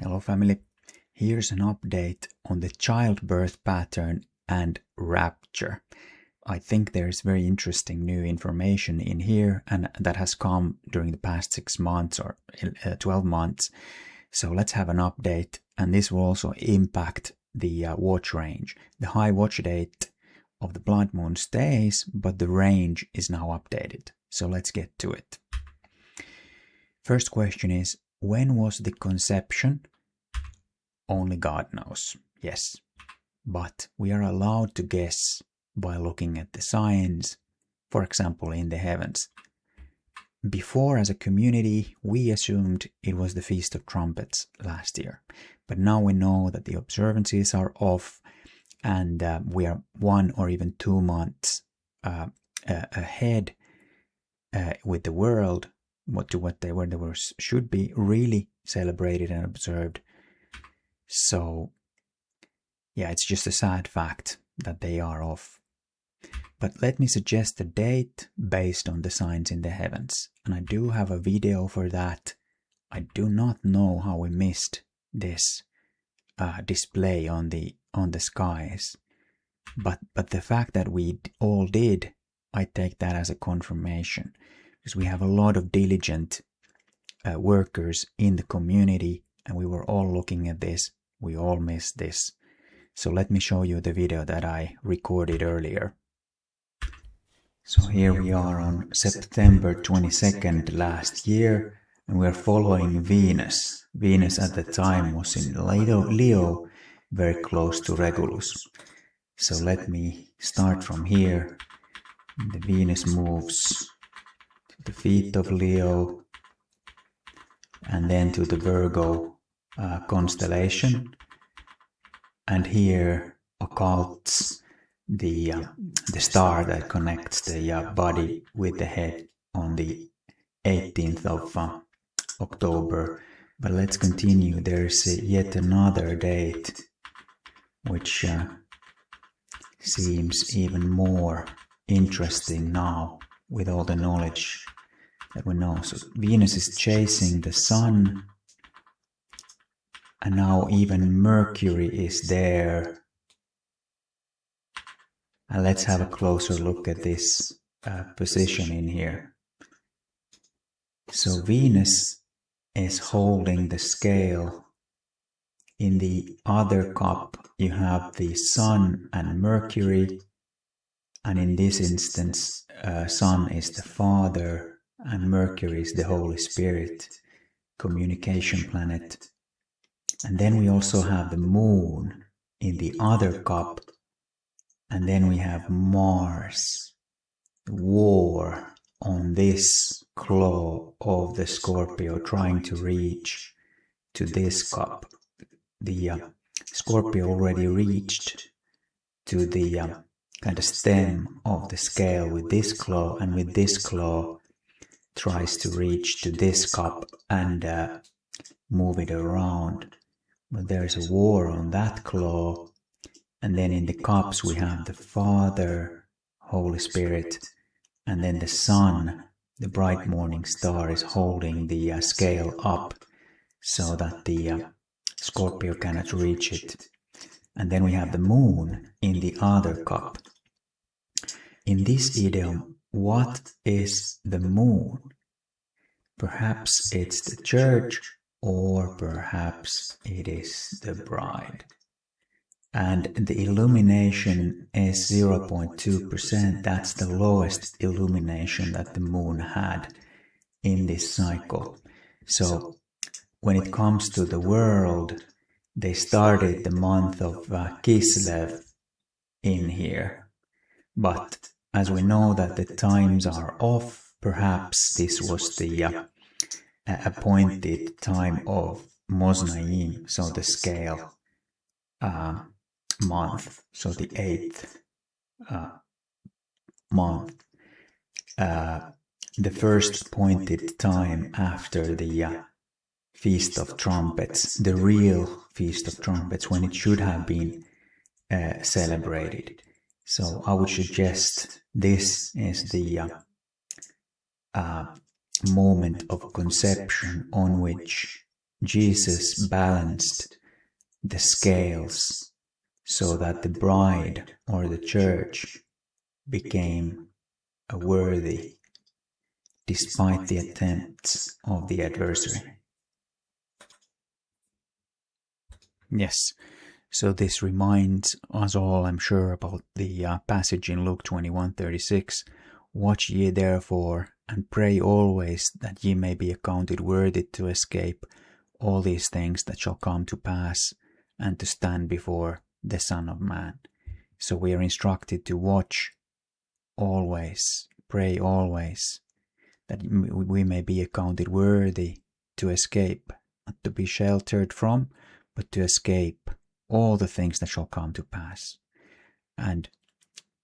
Hello family, here's an update on the childbirth pattern and rapture. I think there's very interesting new information in here and that has come during the past 6 months or 12 months. So let's have an update, and this will also impact the watch range. The high watch date of the blood moon stays, but the range is now updated. So let's get to it. First question is, when was the conception? Only God knows, yes. But we are allowed to guess by looking at the signs, for example, in the heavens. Before, as a community, we assumed it was the Feast of Trumpets last year. But now we know that the observances are off and we are 1 or even 2 months ahead with the world what they should be really celebrated and observed. So yeah, it's just a sad fact that they are off. But let me suggest a date based on the signs in the heavens, and I do have a video for that. I do not know how we missed this display on the skies, but the fact that we all did, I take that as a confirmation, because we have a lot of diligent workers in the community, and we were all looking at this. We all missed this. So let me show you the video that I recorded earlier. So here we are on September 22nd last year, and we're following Venus. Venus at the time was in Leo, very close to Regulus. So let me start from here. The Venus moves to the feet of Leo and then to the Virgo constellation, and here occults the star that connects the body with the head on the 18th of October. But let's continue. There's yet another date which seems even more interesting now with all the knowledge that we know. So Venus is chasing the sun, and now even Mercury is there. And let's have a closer look at this position in here. So Venus is holding the scale. In the other cup you have the Sun and Mercury, and in this instance Sun is the Father and Mercury is the Holy Spirit, communication planet. And then we also have the Moon in the other cup, and then we have Mars, war on this claw of the Scorpio, trying to reach to this cup. The Scorpio already reached to the kind of stem of the scale with this claw, and with this claw tries to reach to this cup and move it around. But there's a war on that claw. And then in the cups we have the Father, Holy Spirit, and then the Sun, the bright morning star, is holding the scale up so that the Scorpio cannot reach it. And then we have the Moon in the other cup. In this idiom, what is the Moon? Perhaps it's the church, or perhaps it is the bride. And the illumination is 0.2%. That's the lowest illumination that the moon had in this cycle. So when it comes to the world, they started the month of Kislev in here. But as we know that the times are off, perhaps this was the appointed time of Moznaim, so the scale month, so the 8th month, the first appointed time after the Feast of Trumpets, the real Feast of Trumpets, when it should have been celebrated. So I would suggest this is the moment of conception on which Jesus balanced the scales so that the bride or the church became worthy despite the attempts of the adversary. Yes, so this reminds us all, I'm sure, about the passage in Luke 21:36. Watch ye therefore, and pray always, that ye may be accounted worthy to escape all these things that shall come to pass, and to stand before the Son of Man. So we are instructed to watch always, pray always, that we may be accounted worthy to escape, not to be sheltered from, but to escape all the things that shall come to pass, and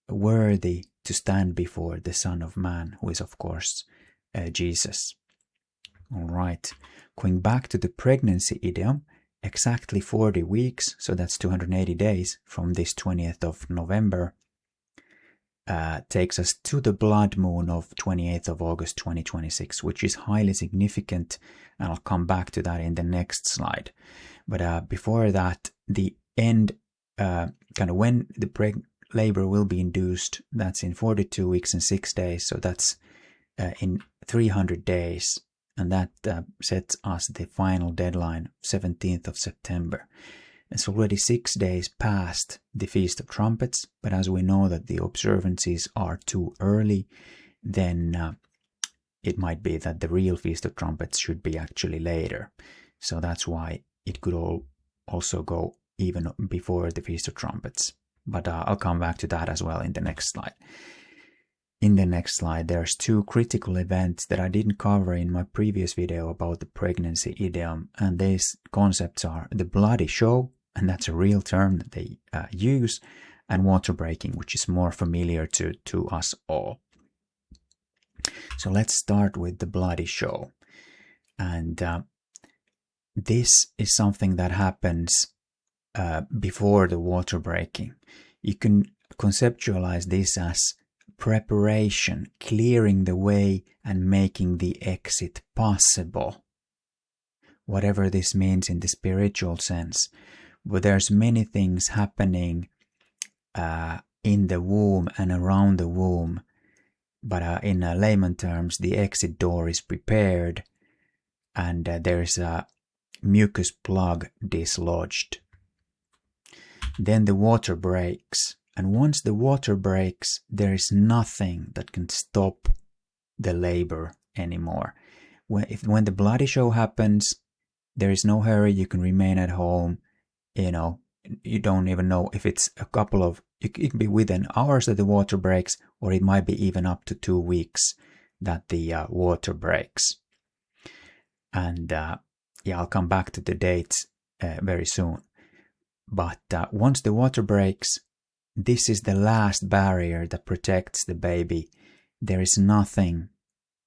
worthy to stand before the Son of Man, who is of course Jesus. All right, going back to the pregnancy idiom, exactly 40 weeks, so that's 280 days from this 20th of November, takes us to the blood moon of 28th of August 2026, which is highly significant, and I'll come back to that in the next slide. But before that, the end, kind of when the labor will be induced, that's in 42 weeks and 6 days, so that's in 300 days, and that sets us the final deadline, 17th of September. It's already 6 days past the Feast of Trumpets, but as we know that the observances are too early, then it might be that the real Feast of Trumpets should be actually later. So that's why it could also go even before the Feast of Trumpets. But I'll come back to that as well in the next slide. In the next slide, there's two critical events that I didn't cover in my previous video about the pregnancy idiom, and these concepts are the bloody show, and that's a real term that they use, and water breaking, which is more familiar to us all. So let's start with the bloody show. And this is something that happens before the water breaking. You can conceptualize this as preparation, clearing the way and making the exit possible. Whatever this means in the spiritual sense. But there's many things happening in the womb and around the womb. But in layman terms, the exit door is prepared, and there's a mucus plug dislodged. Then the water breaks, and once the water breaks, there is nothing that can stop the labor anymore. When the bloody show happens, there is no hurry. You can remain at home. You don't even know if it's it can be within hours that the water breaks, or it might be even up to 2 weeks that the water breaks. And I'll come back to the dates very soon. But once the water breaks, this is the last barrier that protects the baby. There is nothing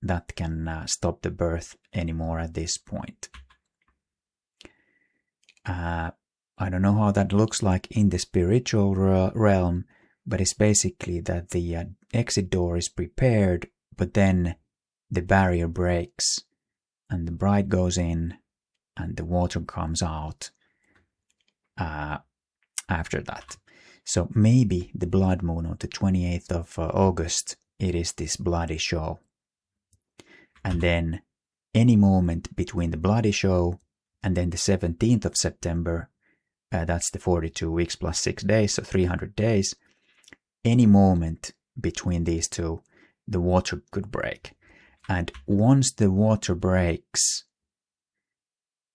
that can stop the birth anymore at this point. I don't know how that looks like in the spiritual realm, but it's basically that the exit door is prepared, but then the barrier breaks and the bride goes in and the water comes out after that. So maybe the blood moon of the 28th of August, it is this bloody show. And then any moment between the bloody show and then the 17th of September, that's the 42 weeks plus 6 days, so 300 days. Any moment between these two, the water could break. And once the water breaks,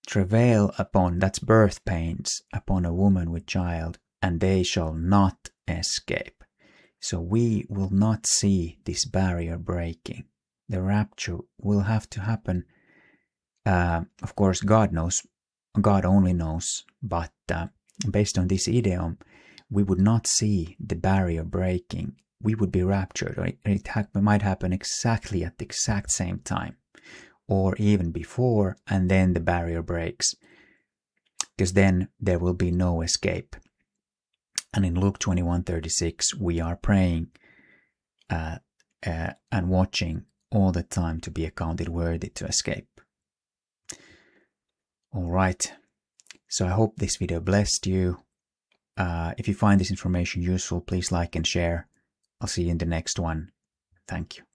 travail upon, that's birth pains, upon a woman with child, and they shall not escape. So we will not see this barrier breaking. The rapture will have to happen. Of course, God knows. God only knows. But based on this idiom, we would not see the barrier breaking. We would be raptured. Or it might happen exactly at the exact same time. Or even before, and then the barrier breaks. Because then there will be no escape. And in Luke 21:36, we are praying and watching all the time to be accounted worthy to escape. Alright, so I hope this video blessed you. If you find this information useful, please like and share. I'll see you in the next one. Thank you.